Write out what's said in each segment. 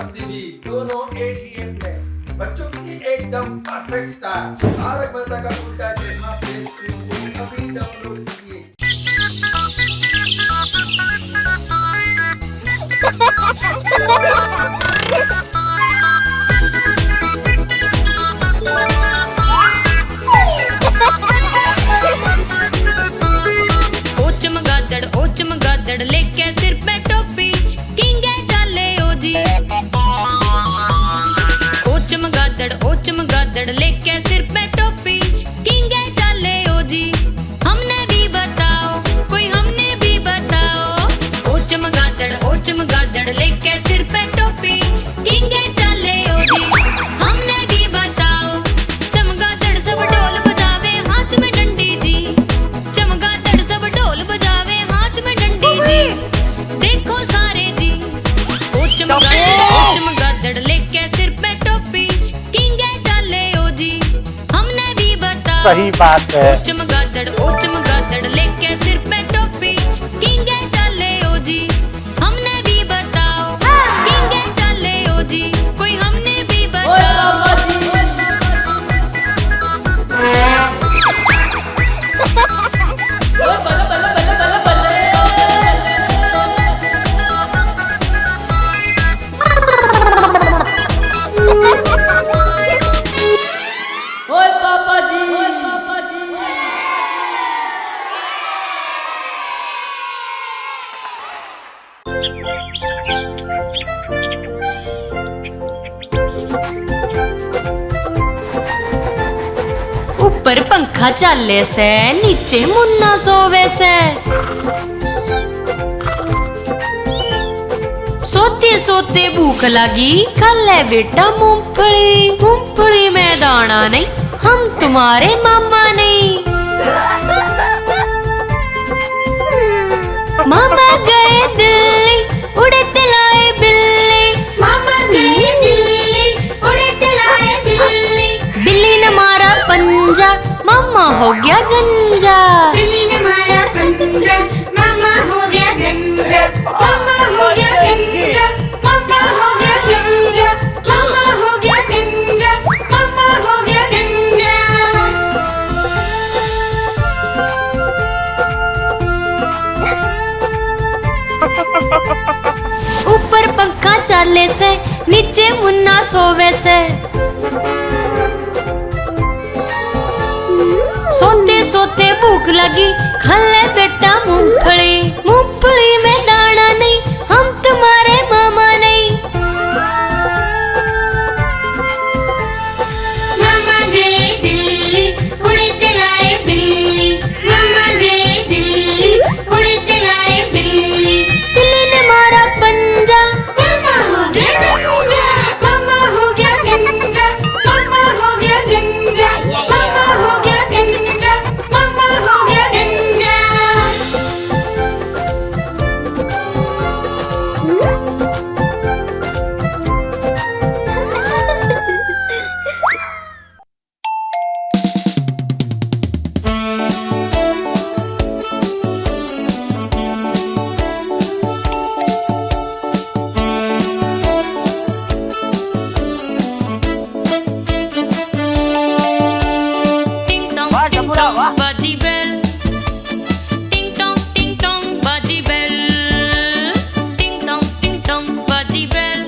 मस्ती भी दोनों एक ही ऐप में। बच्चों की एकदम परफेक्ट स्टार तारक मेहता का उल्टा चश्मा प्ले स्टोर को अभी डाउनलोड कीजिए। ओ चमगादड़ लेके सिर पे टोपी किंगे चाले ओ जी। ओ चमगादड़ लेके सिर पे टोपी किंगे चाले ओ जी। हमने भी बताओ कोई हमने भी बताओ। ओ चमगादड़ लेके सिर पे टोपी किंगे चाले ओ जी। हमने भी बताओ। चमगादड़ सब ढोल बजावे हाथ में डंडी जी। चमगादड़ सब ढोल बजावे हाथ में डंडी जी। देखो सारे जी। ओ चमगादड़ लेके सिर पे टोपी किंगे चाले ओ जी। हमने भी बताओ। सही बात है। ओ चमगादड़ लेके सिर पे टोपी किंगे चाले ओ जी। हमने भी बताओ किंगे चाले ओ जी। कोई हमने भी बताओ। ओए पापा जी, ओए पापा जी। ऊपर पंखा चाले से नीचे मुन्ना सोवे से। सोते सोते भूख लगी खा ले बेटा मूंगफली। मूंगफली में दाना नहीं हम तुम्हारे मामा नहीं। मामा गए दिल्ली उड़े तिलाए बिल्ली। मामा गए दिल्ली उड़े तिलाए बिल्ली। बिल्ली ने मारा पंजा मामा हो गया गंजा। बिल्ली ने मारा पंजा मामा हो गया गंजा। मामा हो गया गंजा। मामा हो गया गंजा। मामा हो गया गंजा। मामा हो गया गंजा। ऊपर पंखा चाले से नीचे मुन्ना सोवे से। सोते सोते भूख लगी खा ले बेटा मूंगफली। मूंगफली में दाना नहीं हम तुम्हारे मामा नहीं। मामा गए दिल्ली उड़े तिलाए बिल्ली। मामा गए दिल्ली उड़े तिलाए बिल्ली। बिल्ली ने मारा पंजा मामा हो गया गंजा। मामा हो गया गंजा। मामा हो गया गंजा। मामा हो गया गंजा। मामा हो गया गंजा। टिंग टोंग बाजी बेल। टिंग टोंग बाजी बेल। टिंग टोंग बाजी बेल।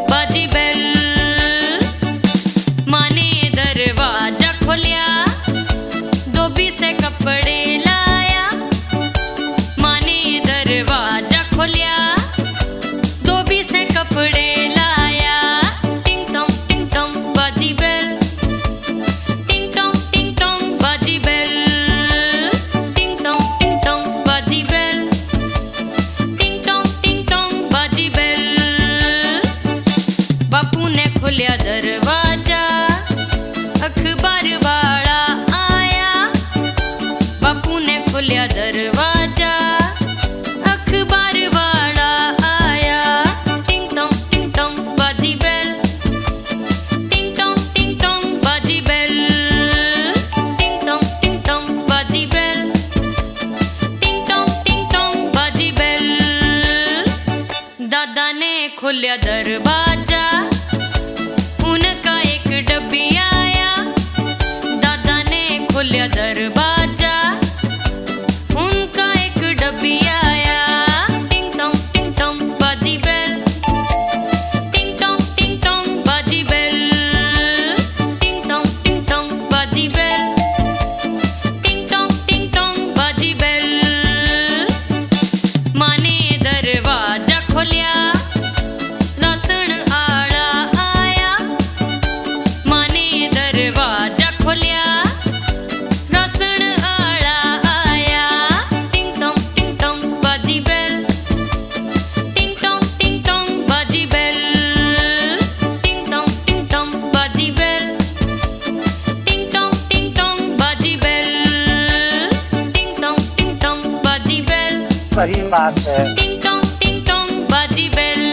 बाजी बेल। माँ ने दरवाजा खोलिया धोबी से कपड़े लाया। माँ ने दरवाजा खोलिया धोबी से कपड़े लाया। टिंग टोंग बाजी बेल। टिंग टोंग बाजी बेल। टिंग टोंग बाजी बेल। टिंग टोंग बाजी बेल। बापू ने खोलिया दरवाजा अखबार वाला आया। बापू ने खोलिया दरवाजा अखबार वाला आया। टिंग टोंग बाजी बेल। टिंग टोंग बाजी बेल। टिंग टोंग बाजी बेल। टिंग टोंग बाजी बेल। दादा खोलिया दरवाजा, उनका एक डब्बी आया। दादा ने खोलिया दरवाजा, उनका एक डब्बी आया। टिंग टोंग बाजी बेल, टिंग टोंग बाजी बेल, टिंग टोंग बाजी बेल, टिंग टोंग बाजी बेल। माँ ने दरवाजा खोलिया, राशन आड़ा आया। माँ ने दरवाजा खोलिया, राशन आड़ा आया। टिंग टोंग बाजी बेल, टिंग टोंग बाजी बेल, टिंग टोंग बाजी बेल, टिंग टोंग बाजी बेल, टिंग टोंग बाजी बेल। सही बात है। टिंग टोंग बाजी बेल।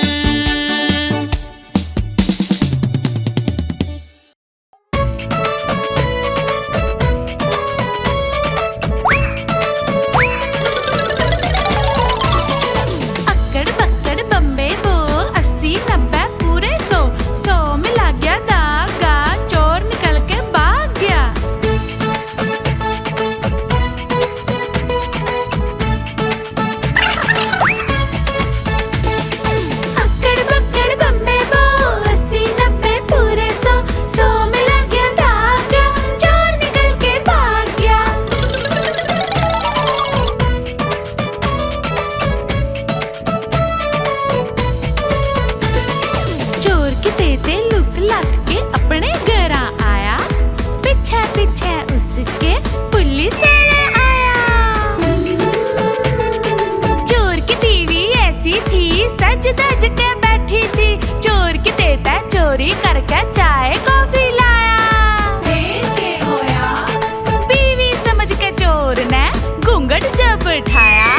अक्कड़ बक्कड़ बम्बे बो, 80 90 पूरे 100, 100 में लग गया धागा, चोर निकल के भाग गया। अक्कड़ बक्कड़ बम्बे बो, 80 90 पूरे 100, 100 में लग गया धागा, चोर निकल के भाग गया। चोर की तेते लुक लग के अपने घर आया, पीछे पीछे उसके पुलिस वाला आया। चोर की बीवी ऐसी थी, सज धज के बैठी थी। चोर की तेता चोरी करके चाय कॉफी लाया। बीवी समझ के चोर ने घूंघट जब उठाया,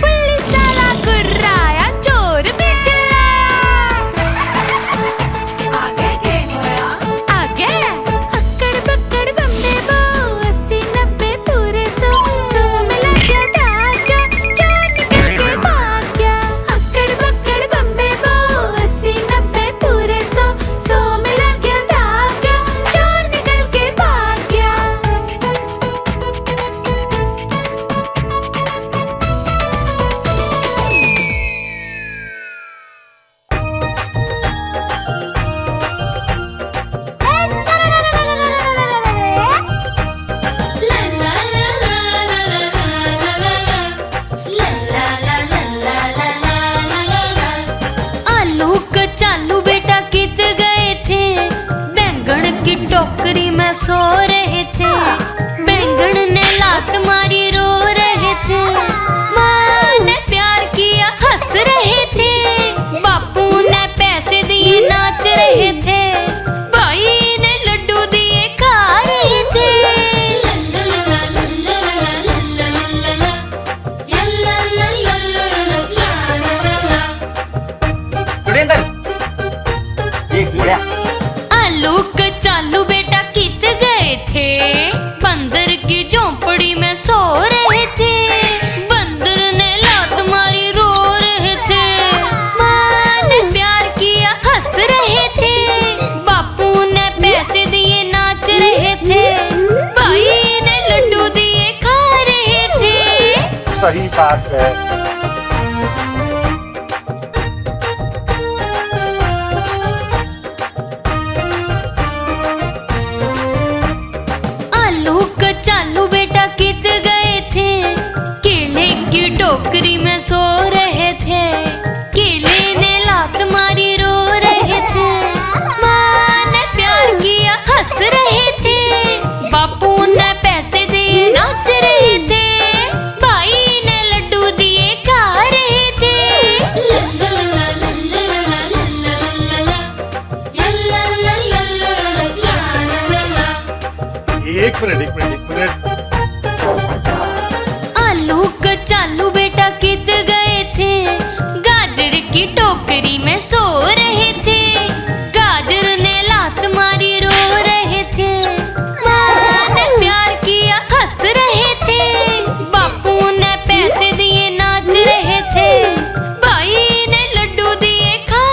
पुलिस वाला गुर्राया, चोर भी चिल्लाया। आगे अक्कड़ बक्कड़ बम्बे बो, 80 90 पूरे 100, 100 में लग गया धागा, चोर निकल के भाग गया। अक्कड़ बक्कड़ बम्बे बो, 80 90 पूरे 100, 100 में लग गया धागा, चोर निकल के भाग गया। आलू कचालू बेटा कित गए थे, बैंगन की टोकरी में सो रहे थे। बैंगन ने लात मारी रो रहे थे। माँ ने प्यार किया हंस रहे थे। बापू ने पैसे दिए नाच रहे थे। भाई ने लड्डू दिए खा रहे थे। सुरेंद्र, एक बढ़िया। आलू कचालू बेटा कित गए थे, बंदर की झोंपड़ी में सो रहे थे। बंदर ने लात मारी रो रहे थे। माँ ने प्यार किया हंस रहे थे। बापू ने पैसे दिए नाच रहे थे। भाई ने लड्डू दिए खा रहे थे। सही बात है। आलू कचालू बेटा कित गए थे, केले की टोकरी में सो रहे थे। केले ने लात मारी रो रहे थे। माँ ने प्यार किया हंस रहे थे। बापू ने पैसे दिए नाच रहे थे। भाई ने लड्डू दिए खा रहे थे। एक मिनट। आलू कचालू बेटा कित गए थे, गाजर की टोकरी में सो रहे थे। गाजर ने लात मारी रो रहे थे। माँ ने प्यार किया हंस रहे थे। बापू ने पैसे दिए नाच रहे थे। भाई ने लड्डू दिए खा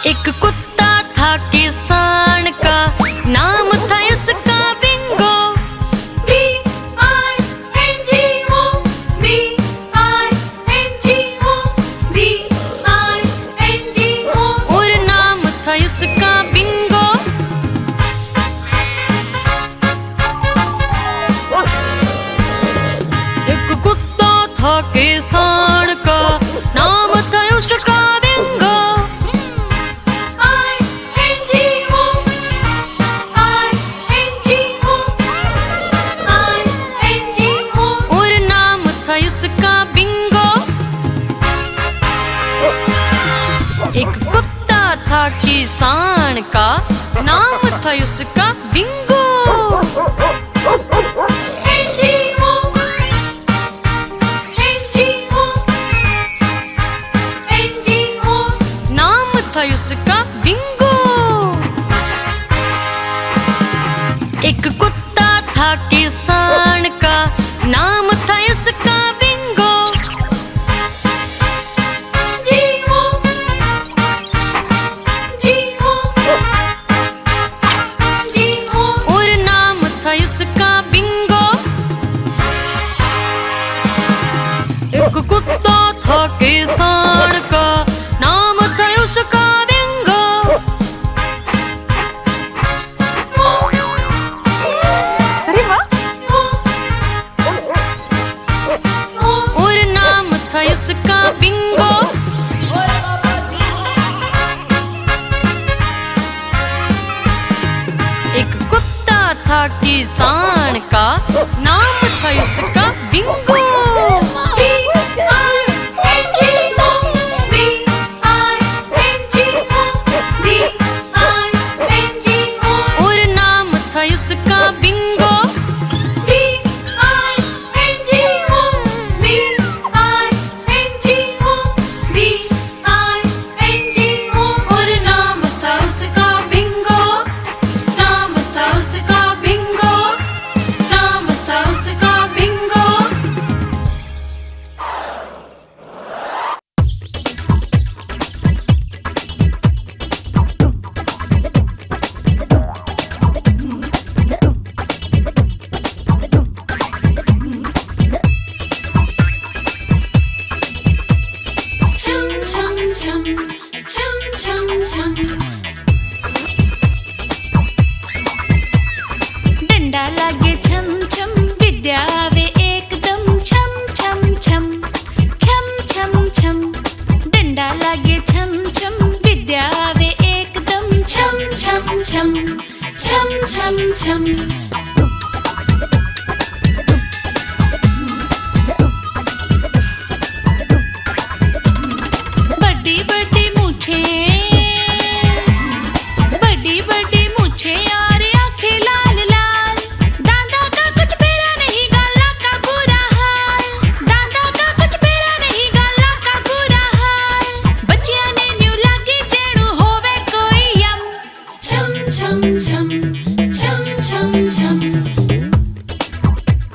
एक कुत्ता था किसान का, नाम था उसका बिंगो। B-I-N-G-O, B-I-N-G-O, B-I-N-G-O। और नाम था उसका बिंगो। एक कुत्ता था किसान का, नाम था उसका बिंगो। I-N-G-O, I-N-G-O, I-N-G-O। और नाम था उसका बिंगो। एक कुत्ता था किसान का, नाम था उसका बिंगो। N-G-O, N-G-O, N-G-O। नाम था उसका बिंगो। एक कुत्ता था किसान का, नाम था उसका बिंगो। G-O, G-O, G-O। और नाम था उसका बिंगो। एक कुत्ता था किसान का, नाम था उसका बिंगो। अरे वाह! और नाम था उसका बिंगो। एक कुत्ता था किसान का, नाम था उसका बिंगो। B-I-N-G-O, B-I-N-G-O, B-I-N-G-O। और नाम था उसका बिंगो। B-I-N-G-O, B-I-N-G-O, B-I-N-G-O। और नाम था उसका बिंगो। नाम था उसका बिंगो। नाम था उसका Bingo. Chum chum chum, chum chum chum। डंडा लागे छम छम, विद्या आवे एकदम छम छम छम, छम छम छम। डंडा लागे छम छम, विद्या आवे एकदम छम छम छम, छम छम छम। बड़ी बड़ी मूछें, बड़ी बड़ी मूछें और आंखें लाल लाल। दादा का कुछ फेरा नहीं, गाला का बुरा हाल। दादा का कुछ फेरा नहीं, गाला का बुरा हाल। बच्चियां ने न्यू लागी जेणु होवे कोई यम। Chum chum chum, chum chum chum।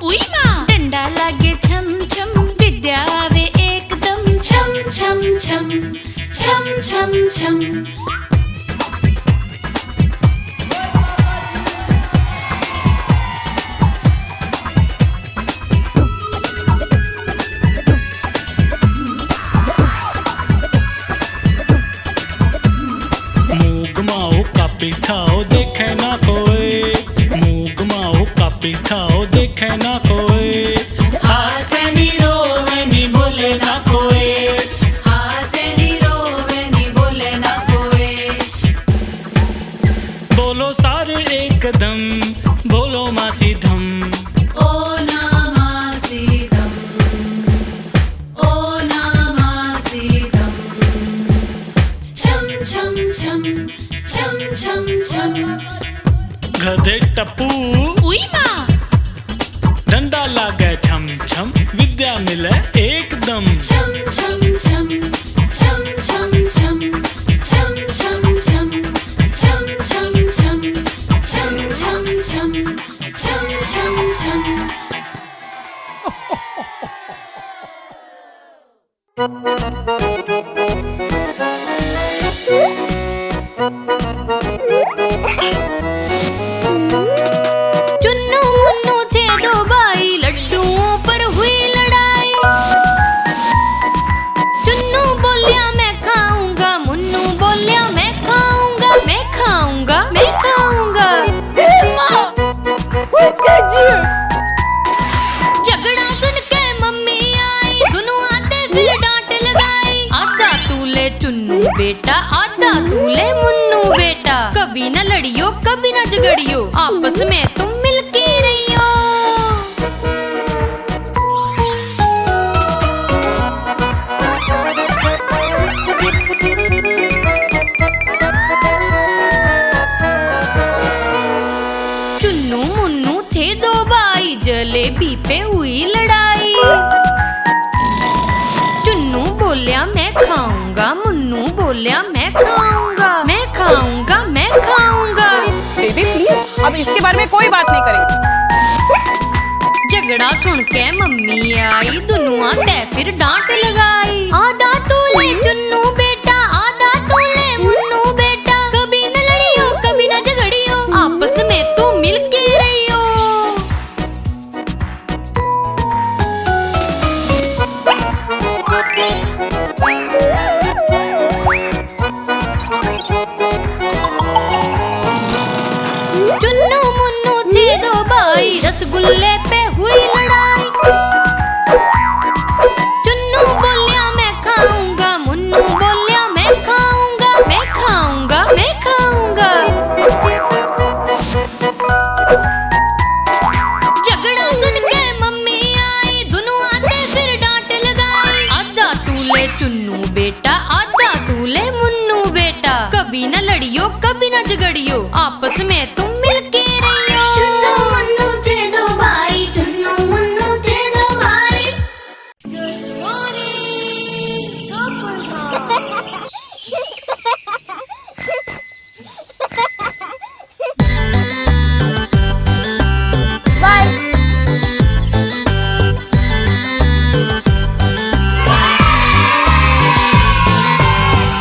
उई माँ! डंडा लागे छम छम, विद्या आवे एकदम छम छम छम, छम छम छम। मूग माओ का पिठाओ देखे ना कोई, मूग माओ का पिठाओ देखे ना कोई। हासेनी रोवेनी बोले ना कोई, हासेनी रोवेनी बोले ना कोई। बोलो सारे एकदम, बोलो मासी धम। ओ नामा सीधम, ओ नामा सीधम। छम छम छम, छम छम छम। गधे टप्पू उई माँ! डंडा लागे छम छम, विद्या मिले एकदम। छम छम छम, छम छम छम, छम छम छम, छम छम छम, छम छम छम। चुन्नू मुन्नू थे दो भाई, लड्डुओं पर हुई लड़ाई। चुन्नू बोलिया मैं खाऊंगा, मुन्नू बोलिया मैं खाऊंगा, मैं खाऊंगा, मैं खाऊंगा। झगड़ा सुन के मम्मी आई, दोनों आते फिर डांट लगाई। आधा तू ले चुन्नू बेटा, आधा तू ले मुन्नू बेटा। कभी न लड़ियो कभी न झगड़ियो, आपस में तुम मिलके रहियो। चुन्नू मुन्नू थे दो भाई, जलेबी पे हुई लड़ाई। चुन्नू बोलिया मैं खाऊंगा, मुन्नू बोलिया मैं खाऊंगा, मैं खाऊंगा, मैं खाऊंगा। बेबी प्लीज, अब इसके बारे में कोई बात नहीं करेंगे। झगड़ा सुन के मम्मी आई, दोनों आते फिर डांट लगाई। आधा तू ले चुन्नू बेटा, आधा तू ले मुन्नू बेटा। कभी न लड़ियो कभी न झगड़ियो, आपस में तू मिलके रहियो। चुन्नू मुन्नू थे दो भाई, रसगुल्ले पे हुई लड़ाई। चुन्नू बोलिया मैं खाऊंगा, मुन्नू बोलिया मैं खाऊंगा, मैं खाऊंगा, मैं खाऊंगा। झगड़ा सुन के मम्मी आई, दोनों आते फिर डांट लगाई। आधा तू ले चुन्नू बेटा, आधा तू ले मुन्नू बेटा। कभी न लड़ियो कभी न झगड़ियो, आपस में तुम मिलके रहियो। चुन्नू मुन्नू थे दो भाई, चुन्नू मुन्नू थे दो भाई।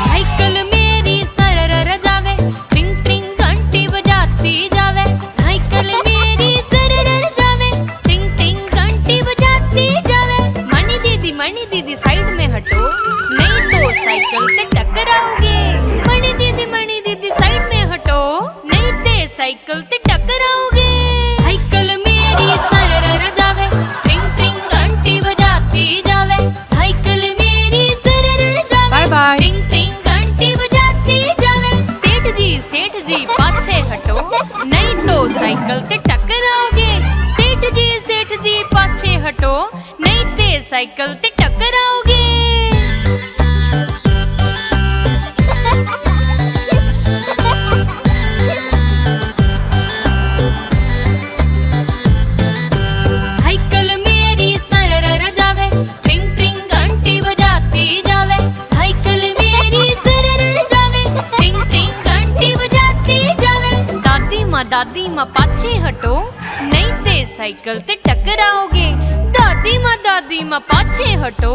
साइकिल मेरी सरर जावे, ट्रिंग ट्रिंग घंटी बजाती जावे। साइकिल मेरी सरर जावे, ट्रिंग ट्रिंग घंटी बजाती जावे। मणि दीदी साइड में हटो, नहीं तो साइकिल से टकराओगे। मणि दीदी साइड में हटो, नहीं तो साइकिल से टकराओगे। साइकिल मेरी सरर जावे, ट्रिंग ट्रिंग घंटी बजाती जावे। साइकिल मेरी सरर जावे, बाय बाय। ट्रिंग ट्रिंग घंटी बजाती जावे। सेठ जी पाछे हटो, नहीं तो साइकिल से टकराओगे। सेठ जी पाछे हटो, नहीं तो साइकिल से टकराओगे। साइकिल मेरी सरर जावे, ट्रिंग ट्रिंग घंटी बजाती जावे। साइकिल मेरी सरर जावे, ट्रिंग ट्रिंग घंटी बजाती जावे। दादी माँ पाछे हटो, नहीं ते साइकिल से टकराओगे। दादी माँ पाछे हटो,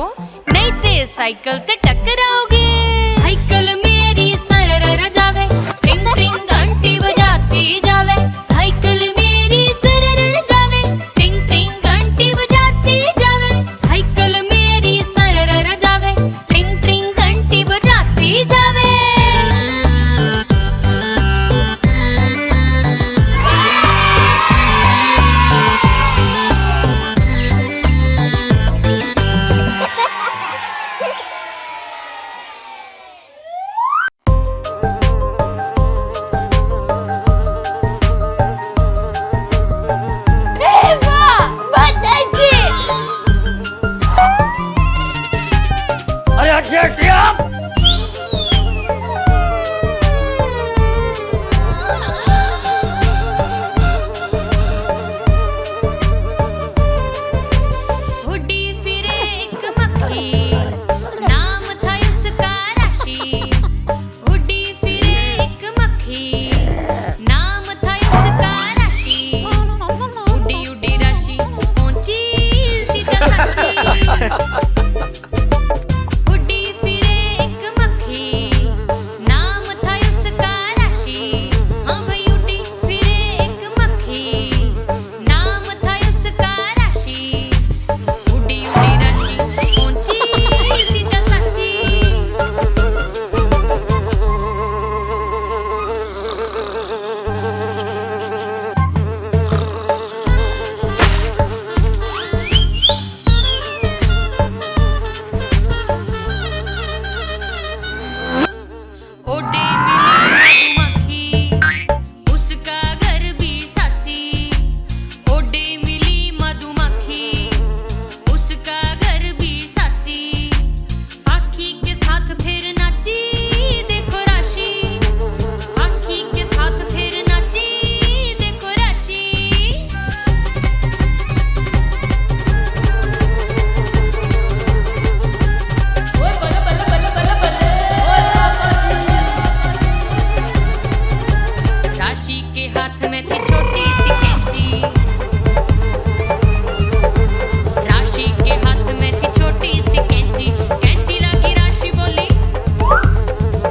नहीं ते साइकिल से टकराओगे। साइकिल मेरी सरर जावे, ट्रिंग ट्रिंग घंटी बजाती जावे। साइकिल मेरी सरर जावे, ट्रिंग ट्रिंग घंटी बजाती जावे। साइकिल मेरी सरर जावे, ट्रिंग ट्रिंग घंटी बजाती जावे। छोटी सी कैंची राशि के हाथ में थी छोटी सी कैंची कैंची लागी राशि बोली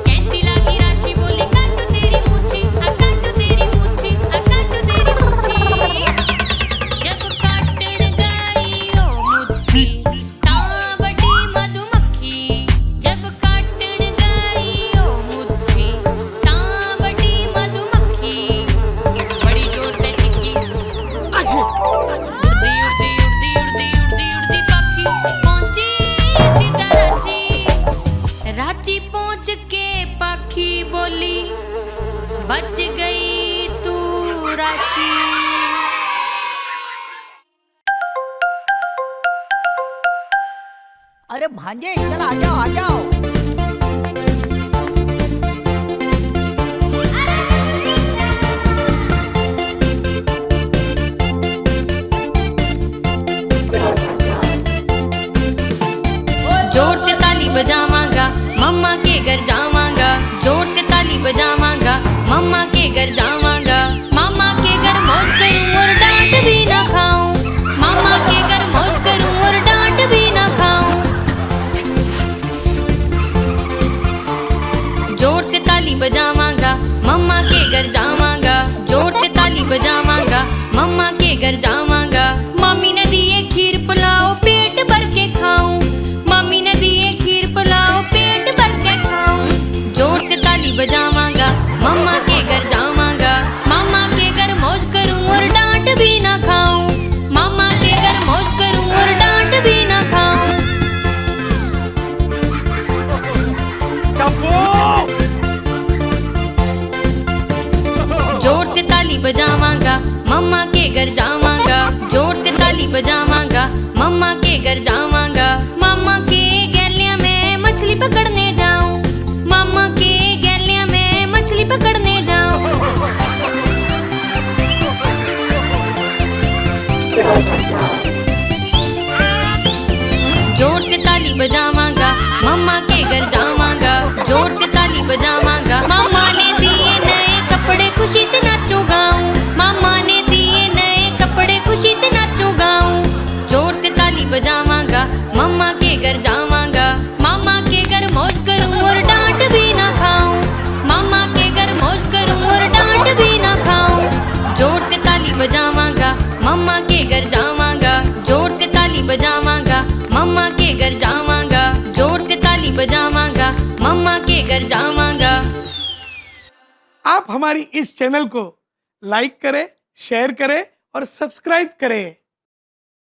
कैंची लागी राशि बोली काट तेरी मूछी काट तेरी मूछी काट तेरी मूछी जब काटन गई ओ मुट्ठी ता बड़ी मधुमक्खी जब काटन गई ओ मुट्ठी ता बड़ी मधुमक्खी बड़ी जोर से चिक्की उड़ती उड़ती उड़ती उड़ती उड़ती उड़ती पक्षी पहुंची सीधा रांची रांची पहुंच के पक्षी बोली बच गई तू राशि अरे भांजे चल आ जाओ आ जाओ। जोर से ताली बजावांगा मम्मा के घर जावांगा जोर से ताली बजावांगा मम्मा के घर जावांगा मामा के घर मौज करूं और डांट भी ना खाऊं मामा के घर मौज करूं और डांट भी ना खाऊं जोर से ताली बजावांगा मम्मा के घर जावांगा जोर से ताली बजावांगा मम्मा के घर जावांगा मम्मी ने दिए खीर पुलाव पेट भर के खाऊं मम्मी ने दिए खीर पुलाव पेट भर के खाऊं जोर से ताली बजावांगा मम्मा के घर जावांगा मामा के घर मौज करूं और डांट भी ना खाऊं मामा के घर मौज करूं और डांट भी ना खाऊं जोर से ताली बजावांगा मम्मा के घर जावांगा जोर से ताली बजावांगा मम्मा के घर जावांगा मामा के गैलिया में मछली पकड़ने जाऊं मामा के गैलिया में मछली पकड़ने जाऊं जोर से ताली बजावांगा मम्मा के घर जावांगा जोर से ताली बजावांगा मामा ने दिए नए कपड़े खुशी से नाचूं गाऊं मामा ने दिए नए कपड़े खुशी से नाचूं गाऊं जोर से ताली बजावांगा मम्मा के घर जावांगा मामा के घर मौज करूं और डांट भी ना खाऊं मामा के घर मौज करूं और डांट भी ना खाऊं जोर से ताली बजावांगा मम्मा के घर जावांगा जोर से ताली बजावांगा मम्मा के घर जावांगा जोर से ताली बजावांगा मम्मा के घर जावांगा। आप हमारी इस चैनल को लाइक करें, शेयर करें और सब्सक्राइब करें।